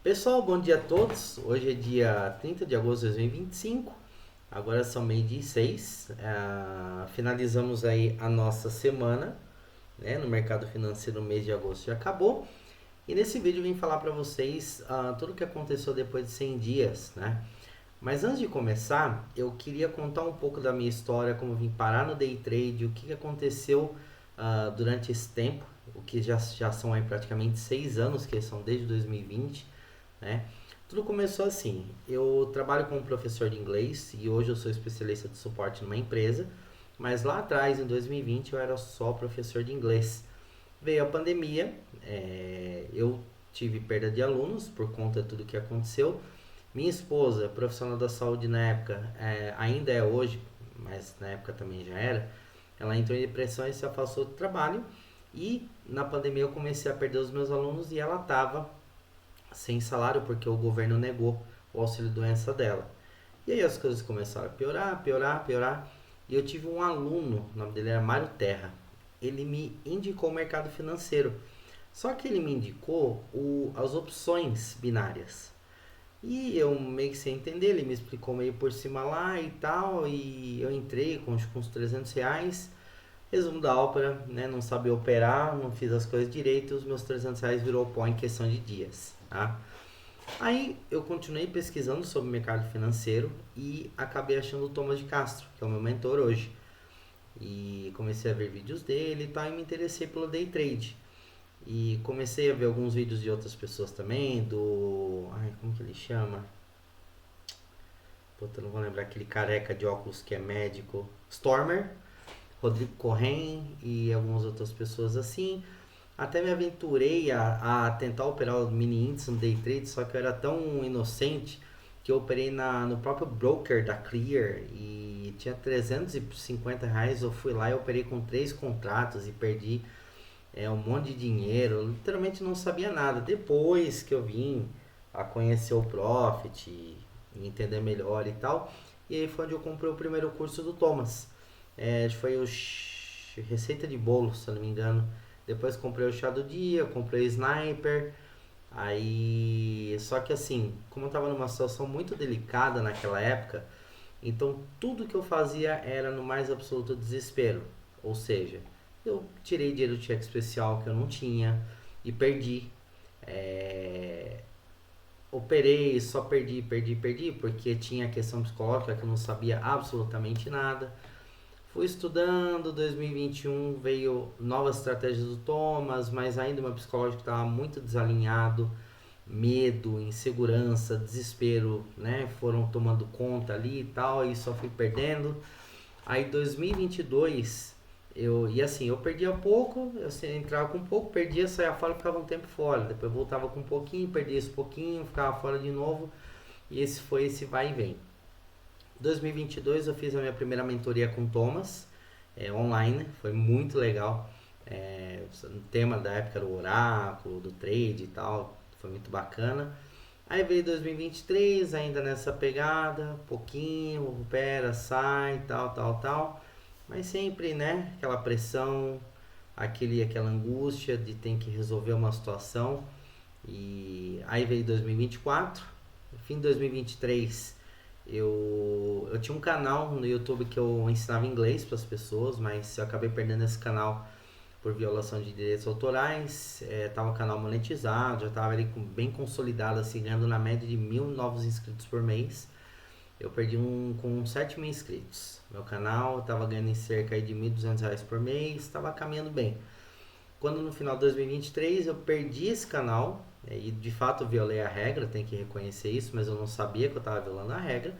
Pessoal, bom dia a todos. Hoje é dia 30 de agosto de 2025. Agora são meio-dia e 6. Finalizamos aí a nossa semana, né, no mercado financeiro. No mês de agosto já acabou. E nesse vídeo eu vim falar para vocês tudo o que aconteceu depois de 100 dias, né? Mas antes de começar, eu queria contar um pouco da minha história, como eu vim parar no day trade, o que aconteceu durante esse tempo, o que já são aí praticamente 6 anos, que são desde 2020, né? Tudo começou assim, eu trabalho como professor de inglês e hoje eu sou especialista de suporte numa empresa, mas lá atrás, em 2020, eu era só professor de inglês. Veio a pandemia, eu tive perda de alunos por conta de tudo que aconteceu. Minha esposa, profissional da saúde na época, ainda é hoje, mas na época também já era, ela entrou em depressão e se afastou do trabalho. E na pandemia eu comecei a perder os meus alunos e ela estava sem salário porque o governo negou o auxílio doença dela. E aí as coisas começaram a piorar, piorar, piorar. E eu tive um aluno, o nome dele era Mário Terra. Ele me indicou o mercado financeiro. Só que ele me indicou as opções binárias. E eu meio que sem entender, ele me explicou meio por cima lá e tal. E eu entrei com uns R$ 300. Resumo da ópera, né? Não sabia operar, não fiz as coisas direito. Os meus R$ 300 virou pó em questão de dias, tá? Aí eu continuei pesquisando sobre o mercado financeiro e acabei achando o Thomas de Castro, que é o meu mentor hoje. E comecei a ver vídeos dele e tal, e me interessei pelo day trade. E comecei a ver alguns vídeos de outras pessoas também, do. Ai, como que ele chama? Puta, não vou lembrar aquele careca de óculos que é médico. Stormer, Rodrigo Corrêa e algumas outras pessoas assim. Até me aventurei a tentar operar o mini índice no day trade, só que eu era tão inocente que eu operei no próprio broker da Clear e tinha R$ 350. Eu fui lá e operei com 3 contratos e perdi um monte de dinheiro. Eu literalmente não sabia nada. Depois que eu vim a conhecer o Profit e entender melhor e tal, e aí foi onde eu comprei o primeiro curso do Thomas. Foi o Receita de Bolo, se eu não me engano. Depois comprei o Chá do Dia, comprei o Sniper. Aí, só que assim, como eu tava numa situação muito delicada naquela época, então tudo que eu fazia era no mais absoluto desespero. Ou seja, eu tirei dinheiro do cheque especial que eu não tinha e perdi. É, Operei, só perdi, perdi, perdi, porque tinha a questão psicológica que eu não sabia absolutamente nada. Fui estudando, 2021 veio novas estratégias do Thomas, mas ainda o meu psicológico estava muito desalinhado, medo, insegurança, desespero, né? Foram tomando conta ali e tal, e só fui perdendo. Aí 2022, eu perdia pouco, entrava com pouco, perdia, saía fora, ficava um tempo fora. Depois voltava com um pouquinho, perdia esse pouquinho, ficava fora de novo. E esse foi esse vai e vem. 2022 eu fiz a minha primeira mentoria com o Thomas, online, foi muito legal. O tema da época era o oráculo, do trade e tal, foi muito bacana. Aí veio 2023, ainda nessa pegada, pouquinho, recupera, sai, tal, tal, tal. Mas sempre, né, aquela pressão, aquela angústia de ter que resolver uma situação. E aí veio 2024, fim de 2023, eu tinha um canal no YouTube que eu ensinava inglês para as pessoas, mas eu acabei perdendo esse canal por violação de direitos autorais. Tava o canal monetizado, já tava ali bem consolidado, assim, ganhando na média de 1.000 novos inscritos por mês. Eu perdi com 7.000 inscritos. Meu canal tava ganhando em cerca de R$ 1.200 por mês, estava caminhando bem. Quando no final de 2023 eu perdi esse canal, e de fato eu violei a regra, tem que reconhecer isso, mas eu não sabia que eu estava violando a regra.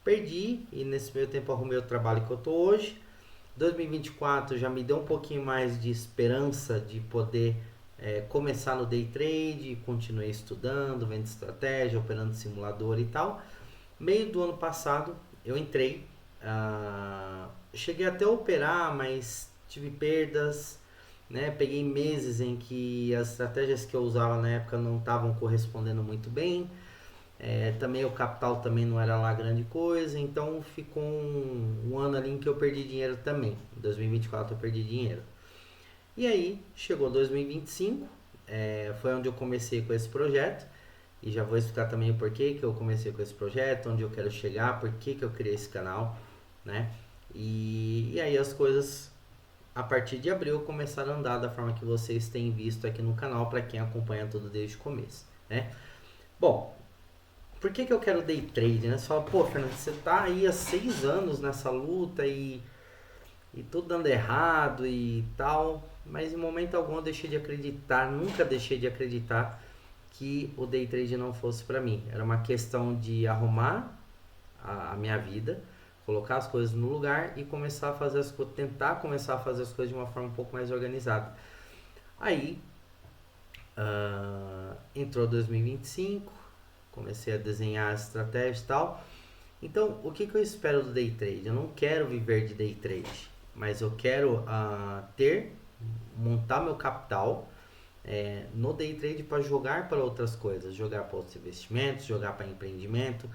Perdi e nesse meio tempo arrumei o trabalho que eu tô hoje. 2024 já me deu um pouquinho mais de esperança de poder começar no day trade, continuei estudando, vendo estratégia, operando simulador e tal. Meio do ano passado eu entrei, cheguei até a operar, mas tive perdas, né? Peguei meses em que as estratégias que eu usava na época não estavam correspondendo muito bem. Também o capital também não era lá grande coisa, então ficou um ano ali em que eu perdi dinheiro também. Em 2024 eu perdi dinheiro. E aí chegou 2025, foi onde eu comecei com esse projeto. e já vou explicar também o porquê que eu comecei com esse projeto, onde eu quero chegar, por que eu criei esse canal, né? E aí as coisas a partir de abril começaram a andar da forma que vocês têm visto aqui no canal para quem acompanha tudo desde o começo, né? Bom, por que eu quero day trade, né? Você fala, pô, Fernando, você tá aí há 6 anos nessa luta e tudo dando errado e tal, mas em momento algum eu deixei de acreditar, nunca deixei de acreditar que o day trade não fosse para mim. Era uma questão de arrumar a minha vida, colocar as coisas no lugar e começar a fazer as coisas, tentar começar a fazer as coisas de uma forma um pouco mais organizada. Aí entrou 2025, comecei a desenhar as estratégias e tal. Então, o que eu espero do day trade? Eu não quero viver de day trade, mas eu quero montar meu capital no day trade para jogar para outras coisas, jogar para outros investimentos, jogar para empreendimento.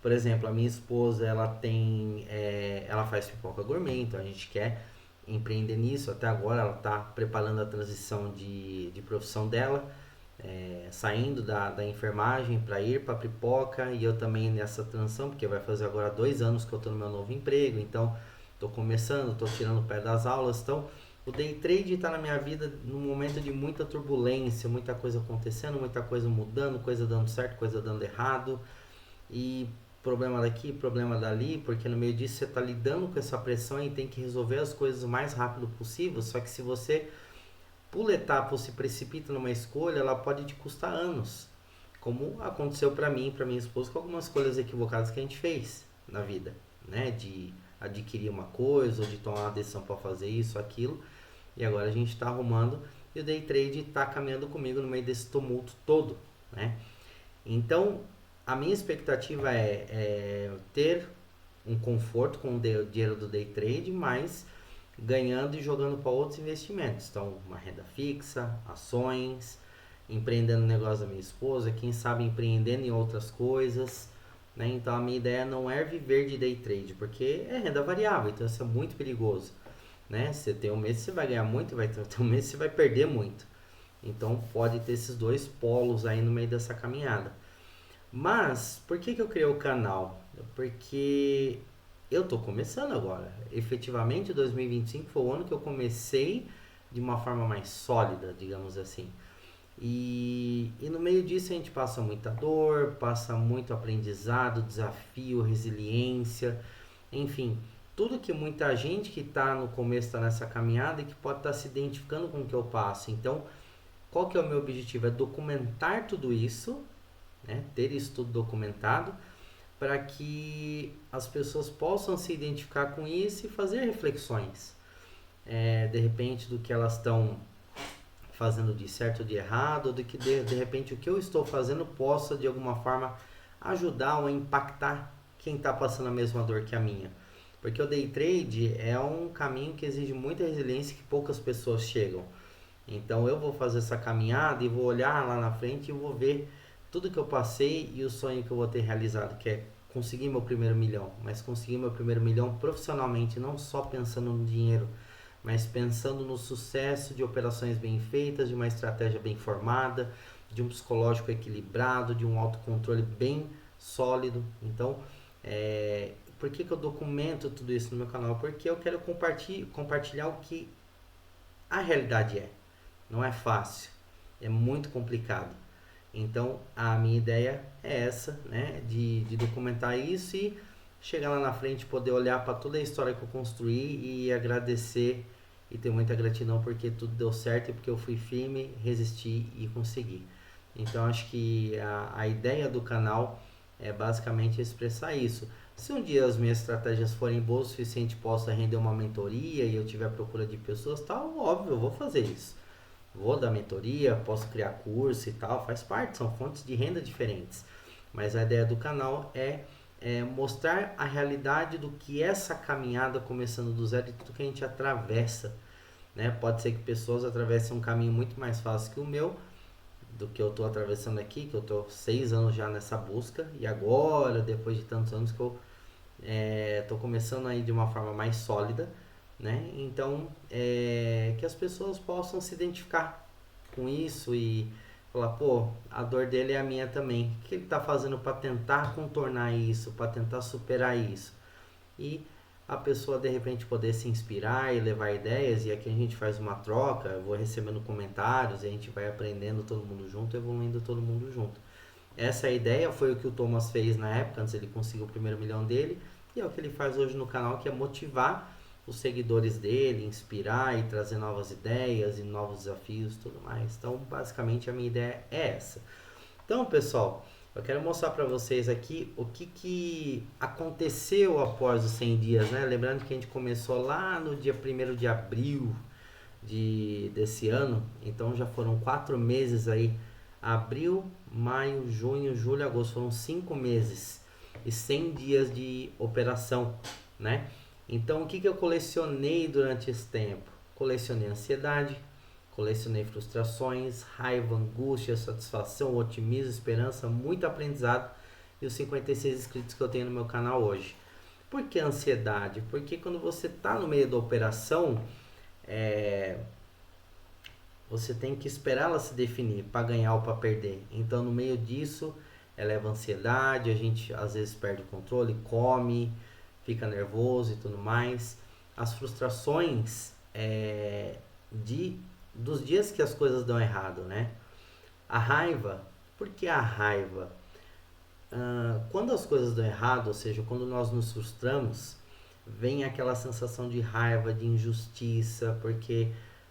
Por exemplo, a minha esposa, ela faz pipoca gourmet, então a gente quer empreender nisso. Até agora ela está preparando a transição de profissão dela, saindo da enfermagem para ir para pipoca, e eu também nessa transição, porque vai fazer agora 2 anos que eu estou no meu novo emprego, então estou começando, estou tirando o pé das aulas. Então o day trade está na minha vida num momento de muita turbulência, muita coisa acontecendo, muita coisa mudando, coisa dando certo, coisa dando errado, e problema daqui, problema dali, porque no meio disso você está lidando com essa pressão e tem que resolver as coisas o mais rápido possível. Só que se você pula etapa ou se precipita numa escolha, ela pode te custar anos, como aconteceu para mim e para minha esposa com algumas escolhas equivocadas que a gente fez na vida, né? De adquirir uma coisa ou de tomar uma decisão para fazer isso, aquilo, e agora a gente está arrumando e o day trade está caminhando comigo no meio desse tumulto todo, né? Então a minha expectativa é ter um conforto com o dinheiro do day trade, mas ganhando e jogando para outros investimentos. Então, uma renda fixa, ações, empreendendo no negócio da minha esposa, quem sabe empreendendo em outras coisas, né? Então, a minha ideia não é viver de day trade, porque é renda variável, então isso é muito perigoso, né? Você tem um mês que você vai ganhar muito, vai ter um mês que você vai perder muito. Então, pode ter esses dois polos aí no meio dessa caminhada. Mas, por que eu criei o canal? Porque eu tô começando agora. Efetivamente, 2025 foi o ano que eu comecei de uma forma mais sólida, digamos assim. E no meio disso a gente passa muita dor, passa muito aprendizado, desafio, resiliência, enfim, tudo que muita gente que está no começo está nessa caminhada e que pode estar se identificando com o que eu passo. Então, qual que é o meu objetivo? É documentar tudo isso, né? Ter isso tudo documentado, para que as pessoas possam se identificar com isso e fazer reflexões, de repente, do que elas estão fazendo de certo ou de errado, ou do que de repente o que eu estou fazendo possa de alguma forma ajudar ou impactar quem está passando a mesma dor que a minha. Porque o day trade é um caminho que exige muita resiliência, que poucas pessoas chegam. Então eu vou fazer essa caminhada e vou olhar lá na frente e vou ver tudo que eu passei e o sonho que eu vou ter realizado, que é conseguir meu primeiro milhão. Mas conseguir meu primeiro milhão profissionalmente, não só pensando no dinheiro, mas pensando no sucesso de operações bem feitas, de uma estratégia bem formada, de um psicológico equilibrado, de um autocontrole bem sólido. Então, por que eu documento tudo isso no meu canal? Porque eu quero compartilhar o que a realidade é. Não é fácil, é muito complicado. Então, a minha ideia é essa, né? De documentar isso e chegar lá na frente, poder olhar para toda a história que eu construí e agradecer e ter muita gratidão porque tudo deu certo e porque eu fui firme, resisti e consegui. Então, acho que a ideia do canal é basicamente expressar isso. Se um dia as minhas estratégias forem boas o suficiente, possa render uma mentoria e eu tiver procura de pessoas, tal, óbvio, eu vou fazer isso. Vou dar mentoria, posso criar curso e tal, faz parte, são fontes de renda diferentes. Mas a ideia do canal é mostrar a realidade do que essa caminhada começando do zero e tudo que a gente atravessa, né? Pode ser que pessoas atravessem um caminho muito mais fácil que o meu, do que eu estou atravessando aqui, que eu estou 6 anos já nessa busca, e agora, depois de tantos anos que eu estou começando aí de uma forma mais sólida, né? Então, que as pessoas possam se identificar com isso e Falar, pô, a dor dele é a minha também. O que ele está fazendo para tentar contornar isso, para tentar superar isso? E a pessoa de repente poder se inspirar e levar ideias, e aqui a gente faz uma troca, eu vou recebendo comentários, e a gente vai aprendendo todo mundo junto, evoluindo todo mundo junto. Essa ideia foi o que o Thomas fez na época, antes ele conseguiu o primeiro milhão dele, e é o que ele faz hoje no canal, que é motivar os seguidores dele, inspirar e trazer novas ideias e novos desafios e tudo mais. Então, basicamente, a minha ideia é essa. Então, pessoal, eu quero mostrar para vocês aqui o que aconteceu após os 100 dias, né? Lembrando que a gente começou lá no dia 1º de abril desse ano, então já foram 4 meses aí, abril, maio, junho, julho, agosto, foram 5 meses e 100 dias de operação, né? Então, o que eu colecionei durante esse tempo? Colecionei ansiedade, colecionei frustrações, raiva, angústia, satisfação, otimismo, esperança, muito aprendizado e os 56 inscritos que eu tenho no meu canal hoje. Por que ansiedade? Porque quando você está no meio da operação, você tem que esperar ela se definir para ganhar ou para perder. Então, no meio disso, eleva a ansiedade, a gente às vezes perde o controle, come, fica nervoso e tudo mais. As frustrações dos dias que as coisas dão errado, né? A raiva, por que a raiva? Quando as coisas dão errado, ou seja, quando nós nos frustramos, vem aquela sensação de raiva, de injustiça, porque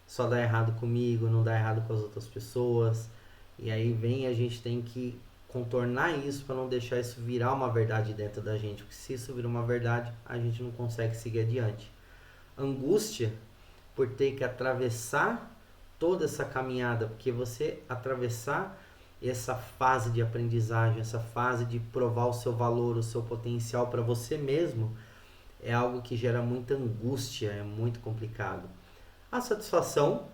só dá errado comigo, não dá errado com as outras pessoas. E aí a gente tem que contornar isso para não deixar isso virar uma verdade dentro da gente, porque se isso virar uma verdade, a gente não consegue seguir adiante. Angústia por ter que atravessar toda essa caminhada, porque você atravessar essa fase de aprendizagem, essa fase de provar o seu valor, o seu potencial para você mesmo, é algo que gera muita angústia, é muito complicado. A satisfação,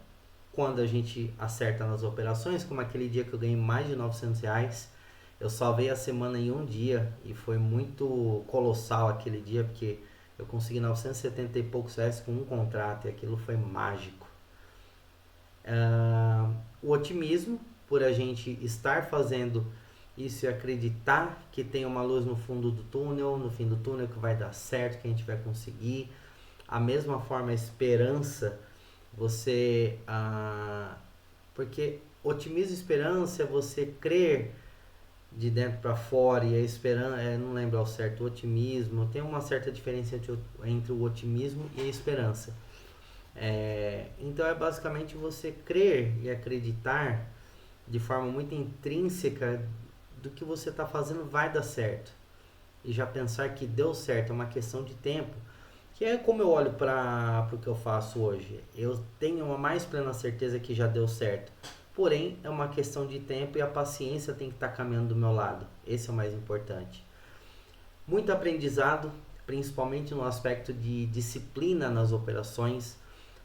quando a gente acerta nas operações, como aquele dia que eu ganhei mais de R$ 900, eu salvei a semana em um dia e foi muito colossal aquele dia, porque eu consegui 970 e poucos reais com um contrato e aquilo foi mágico. O otimismo, por a gente estar fazendo isso e acreditar que tem uma luz no fundo do túnel, no fim do túnel, que vai dar certo, que a gente vai conseguir. A mesma forma, a esperança, porque otimismo e esperança é você crer de dentro para fora, e a esperança, não lembro ao certo, o otimismo, tem uma certa diferença entre o otimismo e a esperança. Então é basicamente você crer e acreditar de forma muito intrínseca do que você está fazendo vai dar certo. E já pensar que deu certo, é uma questão de tempo. Que é como eu olho para o que eu faço hoje. Eu tenho uma mais plena certeza que já deu certo. Porém, é uma questão de tempo e a paciência tem que estar caminhando do meu lado. Esse é o mais importante. Muito aprendizado, principalmente no aspecto de disciplina nas operações,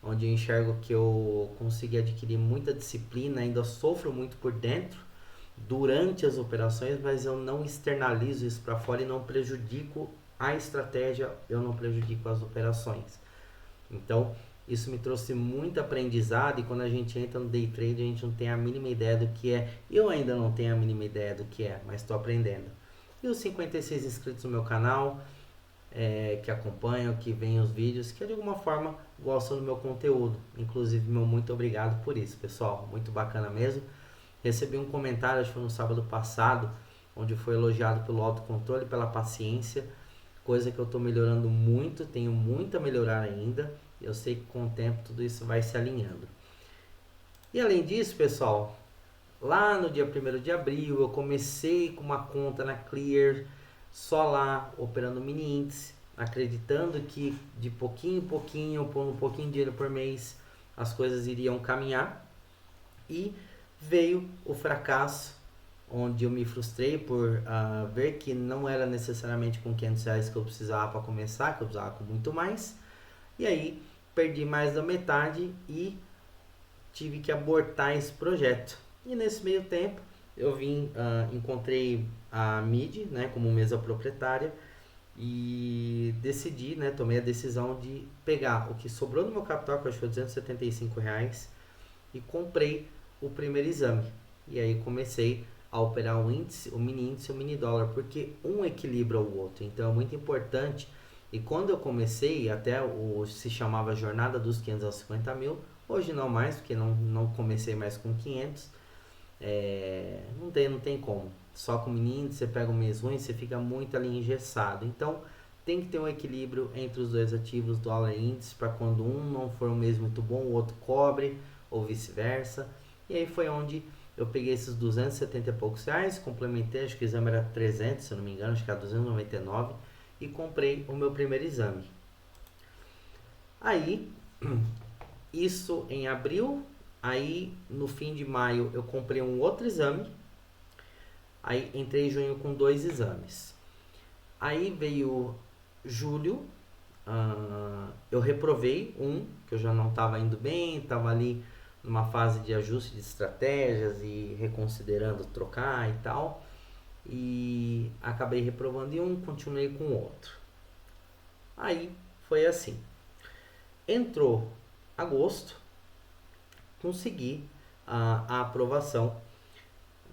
onde eu enxergo que eu consegui adquirir muita disciplina, ainda sofro muito por dentro durante as operações, mas eu não externalizo isso para fora e não prejudico a estratégia, eu não prejudico as operações. Então, isso me trouxe muito aprendizado, e quando a gente entra no day trade, a gente não tem a mínima ideia do que é. Eu ainda não tenho a mínima ideia do que é, mas estou aprendendo. E os 56 inscritos no meu canal, que acompanham, que veem os vídeos, que de alguma forma gostam do meu conteúdo. Inclusive, meu muito obrigado por isso, pessoal. Muito bacana mesmo. Recebi um comentário, acho que foi no sábado passado, onde foi elogiado pelo autocontrole, pela paciência, coisa que eu estou melhorando muito, tenho muito a melhorar ainda. Eu sei que com o tempo tudo isso vai se alinhando. E além disso, pessoal, lá no dia 1º de abril eu comecei com uma conta na Clear, só lá, operando mini índice, acreditando que de pouquinho em pouquinho, pondo um pouquinho de dinheiro por mês, as coisas iriam caminhar. E veio o fracasso, onde eu me frustrei por ver que não era necessariamente com R$ 500 que eu precisava para começar, que eu precisava com muito mais. E aí perdi mais da metade e tive que abortar esse projeto. E nesse meio tempo eu encontrei a MID, né, como mesa proprietária, e decidi, né, tomei a decisão de pegar o que sobrou do meu capital, que eu acho que foi R$ 275, e comprei o primeiro exame. e aí comecei a operar o índice, o mini índice e o mini dólar, porque um equilibra o outro, então é muito importante. E quando eu comecei, até se chamava Jornada dos 500 aos 50 mil, hoje não mais, porque não comecei mais com 500, não tem como. Só com o mini índice você pega um mês ruim, você fica muito ali engessado. Então tem que ter um equilíbrio entre os dois ativos, dólar e índice, para quando um não for um mês muito bom, o outro cobre, ou vice-versa. E aí foi onde eu peguei esses 270 e poucos reais, complementei, acho que o exame era 300, se eu não me engano, acho que era 299, e comprei o meu primeiro exame. Aí, isso em abril, aí no fim de maio eu comprei um outro exame, aí entrei em junho com 2 exames. Aí veio julho, eu reprovei um, que eu já não estava indo bem, estava ali numa fase de ajuste de estratégias e reconsiderando trocar e tal. E acabei reprovando em um, continuei com o outro. Aí foi assim. Entrou agosto, consegui a aprovação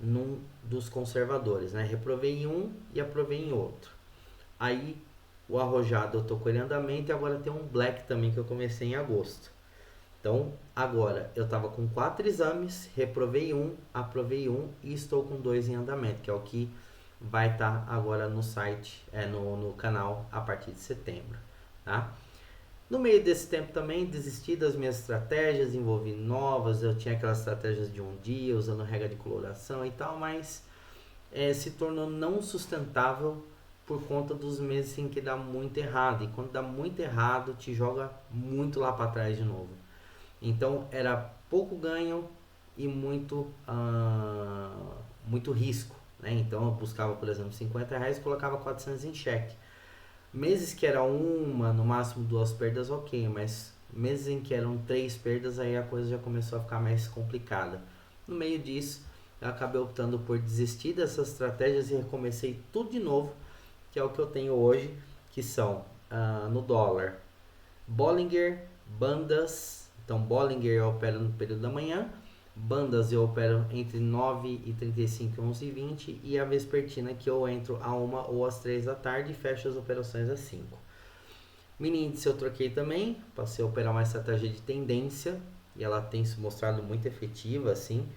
num dos conservadores, né? Reprovei em um e aprovei em outro. Aí o arrojado eu tô com ele em andamento e agora tem um black também que eu comecei em agosto. Então, agora eu estava com 4 exames, reprovei um, aprovei um e estou com 2 em andamento, que é o que vai estar agora no site, no canal a partir de setembro, tá? No meio desse tempo também desisti das minhas estratégias, envolvi novas, eu tinha aquelas estratégias de um dia, usando regra de coloração e tal, mas se tornou não sustentável por conta dos meses em que dá muito errado, e quando dá muito errado te joga muito lá para trás de novo. Então era pouco ganho e muito risco, né? Então eu buscava, por exemplo, 50 reais e colocava 400 em cheque. Meses que era uma, no máximo 2 perdas, ok, mas meses em que eram 3 perdas, aí a coisa já começou a ficar mais complicada. No meio disso, eu acabei optando por desistir dessas estratégias e recomecei tudo de novo, que é o que eu tenho hoje, que são no dólar, Bollinger, bandas. Então Bollinger eu opero no período da manhã, bandas eu opero entre 9h35 e 11h20, e a vespertina que eu entro a 1 ou às 3 da tarde e fecho as operações às 5. Mini índice eu troquei também, passei a operar uma estratégia de tendência e ela tem se mostrado muito efetiva, assim,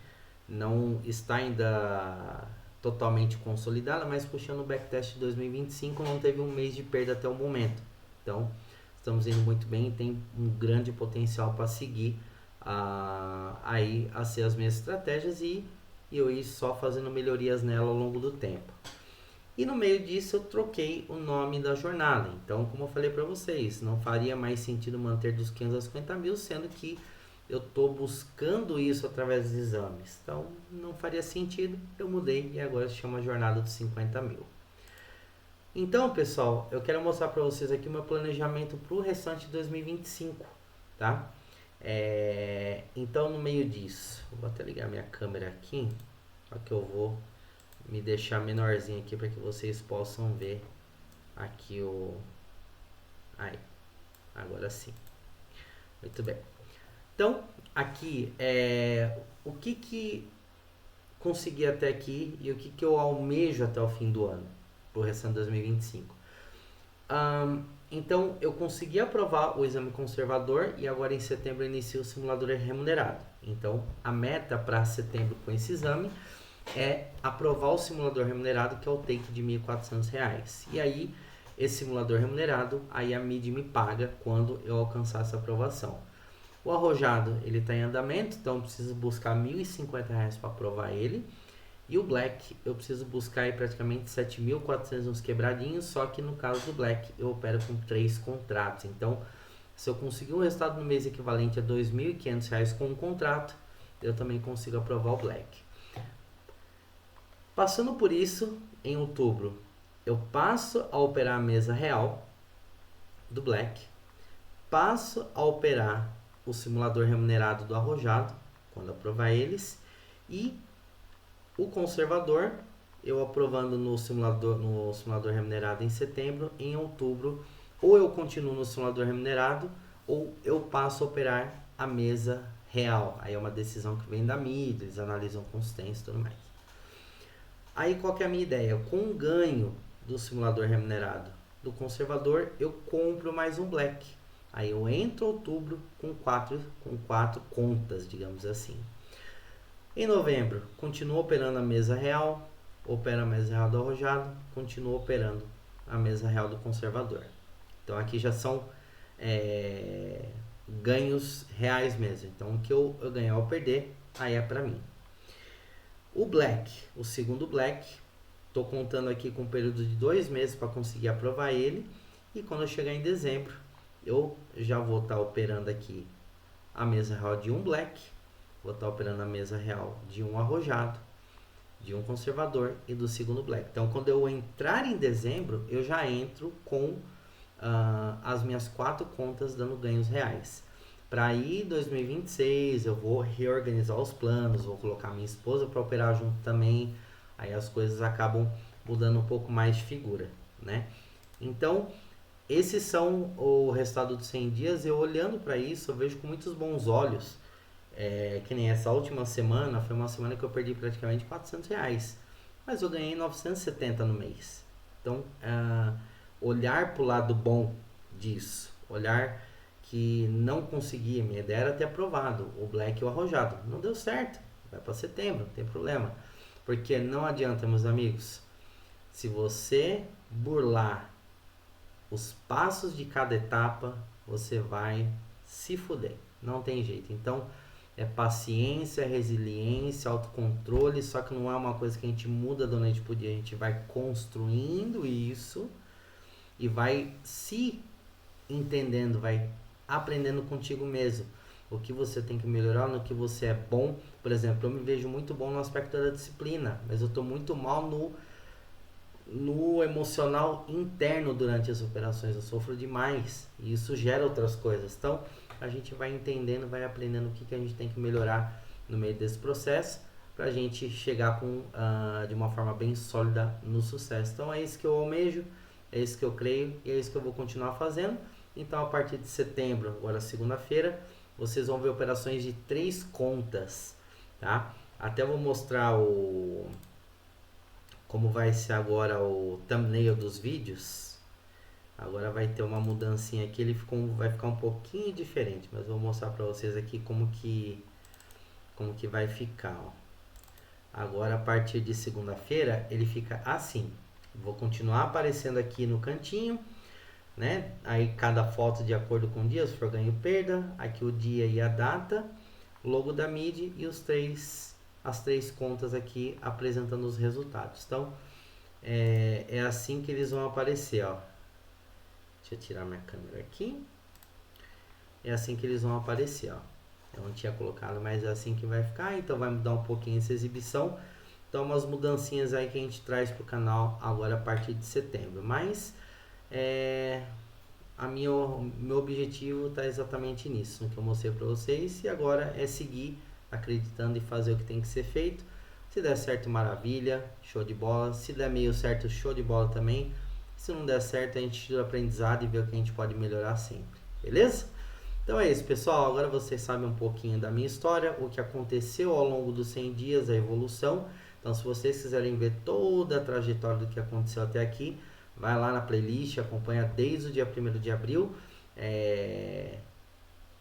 não está ainda totalmente consolidada, mas puxando o backtest de 2025 não teve um mês de perda até o momento. Então estamos indo muito bem e tem um grande potencial para seguir aí a ser as minhas estratégias e eu ir só fazendo melhorias nela ao longo do tempo. E no meio disso eu troquei o nome da jornada. Então, como eu falei para vocês, não faria mais sentido manter dos 500 aos 50 mil, sendo que eu estou buscando isso através dos exames. Então, não faria sentido, eu mudei e agora se chama Jornada dos 50 mil. Então, pessoal, eu quero mostrar para vocês aqui o meu planejamento para o restante de 2025, tá? Então, no meio disso, vou até ligar minha câmera aqui, só que eu vou me deixar menorzinho aqui para que vocês possam ver aqui aí, agora sim. Muito bem. Então, aqui o que consegui até aqui e o que eu almejo até o fim do ano, pro restante de 2025. Então, eu consegui aprovar o exame conservador e agora em setembro eu inicio o simulador remunerado. Então, a meta para setembro com esse exame é aprovar o simulador remunerado, que é o take de R$ 1.400. E aí, esse simulador remunerado, aí a MID me paga quando eu alcançar essa aprovação. O arrojado, ele está em andamento, então eu preciso buscar R$ 1.050 para aprovar ele. E o Black, eu preciso buscar aí praticamente 7.400 uns quebradinhos, só que no caso do Black, eu opero com 3 contratos. Então, se eu conseguir um resultado no mês equivalente a R$ 2.500 com um contrato, eu também consigo aprovar o Black. Passando por isso, em outubro, eu passo a operar a mesa real do Black, passo a operar o simulador remunerado do arrojado, quando aprovar eles, e o conservador, eu aprovando no simulador remunerado em setembro, em outubro, ou eu continuo no simulador remunerado, ou eu passo a operar a mesa real. Aí é uma decisão que vem da mídia, eles analisam consistência e tudo mais. Aí qual que é a minha ideia? Com o ganho do simulador remunerado do conservador, eu compro mais um black. Aí eu entro outubro com quatro contas, digamos assim. Em novembro, continuo operando a mesa real, opera a mesa real do arrojado, continuo operando a mesa real do conservador. Então aqui já são ganhos reais mesmo. Então o que eu ganhar ou perder, aí é pra mim. O black, o segundo black, estou contando aqui com um período de 2 meses para conseguir aprovar ele. E quando eu chegar em dezembro, eu já vou estar operando aqui a mesa real de um black, vou estar operando a mesa real de um arrojado, de um conservador e do segundo black. Então quando eu entrar em dezembro, eu já entro com as minhas 4 contas dando ganhos reais. Para aí 2026 eu vou reorganizar os planos, vou colocar minha esposa para operar junto também, aí as coisas acabam mudando um pouco mais de figura, né? Então, esses são o resultado dos 100 dias. Eu olhando para isso, eu vejo com muitos bons olhos, que nem essa última semana, foi uma semana que eu perdi praticamente R$400, mas eu ganhei 970 no mês. Então, olhar para o lado bom disso, olhar que não consegui, minha ideia era ter aprovado o black e o arrojado, não deu certo, vai para setembro, não tem problema, porque não adianta, meus amigos, se você burlar os passos de cada etapa, você vai se fuder, não tem jeito. Então é paciência, resiliência, autocontrole, só que não é uma coisa que a gente muda da noite pro dia, a gente vai construindo isso e vai se entendendo, vai aprendendo contigo mesmo o que você tem que melhorar, no que você é bom. Por exemplo, eu me vejo muito bom no aspecto da disciplina, mas eu estou muito mal no emocional interno durante as operações, eu sofro demais e isso gera outras coisas. Então a gente vai entendendo, vai aprendendo o que a gente tem que melhorar no meio desse processo para a gente chegar de uma forma bem sólida no sucesso. Então é isso que eu almejo, é isso que eu creio e é isso que eu vou continuar fazendo. Então a partir de setembro, agora segunda-feira, vocês vão ver operações de 3 contas, tá? Até eu vou mostrar como vai ser agora o thumbnail dos vídeos. Agora vai ter uma mudancinha aqui, vai ficar um pouquinho diferente, mas vou mostrar para vocês aqui como que vai ficar, ó. Agora a partir de segunda-feira ele fica assim. Vou continuar aparecendo aqui no cantinho, né? Aí cada foto de acordo com o dia, se for ganho ou perda, aqui o dia e a data, logo da MIDI e as 3 contas aqui apresentando os resultados. Então é assim que eles vão aparecer, ó. Deixa eu tirar minha câmera aqui. É assim que eles vão aparecer, ó. Eu não tinha colocado, mas é assim que vai ficar. Então vai mudar um pouquinho essa exibição. Então umas mudancinhas aí que a gente traz pro canal agora a partir de setembro. Mas meu objetivo está exatamente nisso, no que eu mostrei para vocês. E agora é seguir acreditando e fazer o que tem que ser feito. Se der certo, maravilha, show de bola. Se der meio certo, show de bola também. Se não der certo, a gente tira o aprendizado e vê o que a gente pode melhorar sempre, beleza? Então é isso, pessoal. Agora vocês sabem um pouquinho da minha história, o que aconteceu ao longo dos 100 dias, a evolução. Então se vocês quiserem ver toda a trajetória do que aconteceu até aqui, vai lá na playlist, acompanha desde o dia 1º de abril.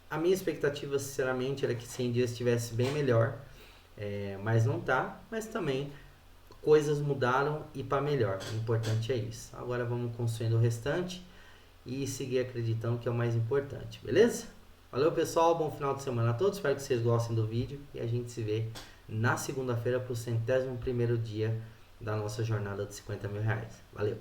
A minha expectativa, sinceramente, era que 100 dias estivesse bem melhor, mas não tá. Mas também coisas mudaram e para melhor. O importante é isso. Agora vamos construindo o restante e seguir acreditando que é o mais importante, beleza? Valeu, pessoal, bom final de semana a todos, espero que vocês gostem do vídeo e a gente se vê na segunda-feira para o 101º dia da nossa jornada de 50 mil reais. Valeu!